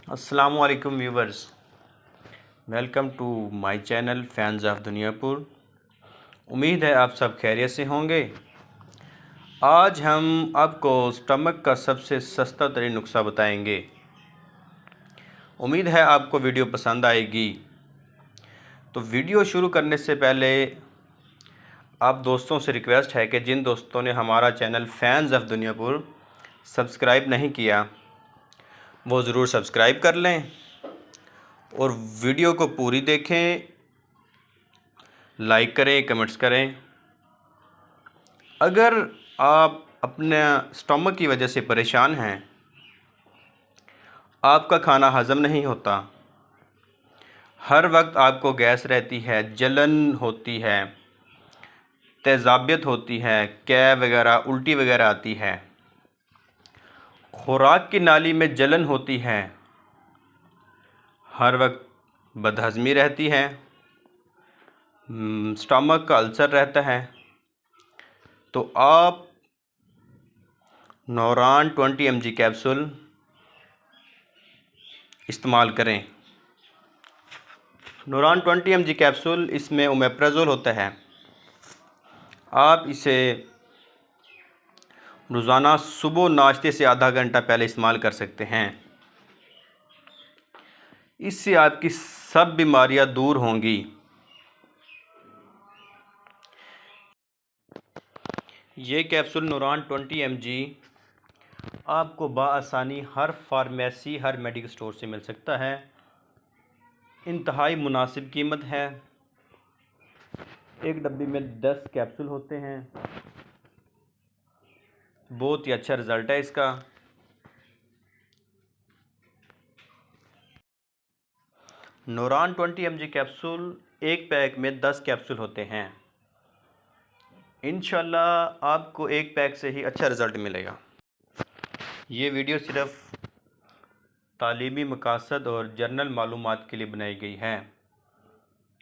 अस्सलामु अलैकुम viewers, welcome to my channel fans of Duniyapur. उम्मीद है आप सब खैरियत से होंगे। आज हम आपको स्टमक का सबसे सस्ता तरीन नुस्खा बताएंगे। उम्मीद है आपको वीडियो पसंद आएगी। तो वीडियो शुरू करने से पहले आप दोस्तों से रिक्वेस्ट है कि जिन दोस्तों ने हमारा channel fans of Duniyapur subscribe नहीं किया वो ज़रूर सब्सक्राइब कर लें और वीडियो को पूरी देखें, लाइक करें, कमेंट्स करें। अगर आप अपने स्टमक की वजह से परेशान हैं, आपका खाना हज़म नहीं होता, हर वक्त आपको गैस रहती है, जलन होती है, तेज़ाबियत होती है, कैब वगैरह, उल्टी वगैरह आती है, खुराक की नाली में जलन होती है, हर वक्त बदहज़मी रहती है, स्टमक का अल्सर रहता है, तो आप नौरान 20 mg कैप्सूल इस्तेमाल करें। नौरान 20 mg कैप्सूल, इसमें ओमेप्राज़ोल होता है। आप इसे रोज़ाना सुबह नाश्ते से आधा घंटा पहले इस्तेमाल कर सकते हैं। इससे आपकी सब बीमारियां दूर होंगी। ये कैप्सूल नौरान 20 mg आपको बआसानी हर फार्मेसी, हर मेडिकल स्टोर से मिल सकता है। इंतहाई मुनासिब कीमत है। एक डब्बी में 10 कैप्सूल होते हैं। बहुत ही अच्छा रिज़ल्ट है इसका। नौरान 20 mg कैप्सूल, एक पैक में 10 कैप्सूल होते हैं। इंशाल्लाह आपको एक पैक से ही अच्छा रिज़ल्ट मिलेगा। ये वीडियो सिर्फ़ तालीमी मकासद और जर्नल मालूमात के लिए बनाई गई है।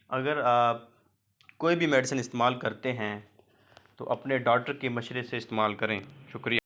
अगर आप कोई भी मेडिसिन इस्तेमाल करते हैं तो अपने डॉक्टर के मशवरे से इस्तेमाल करें। शुक्रिया।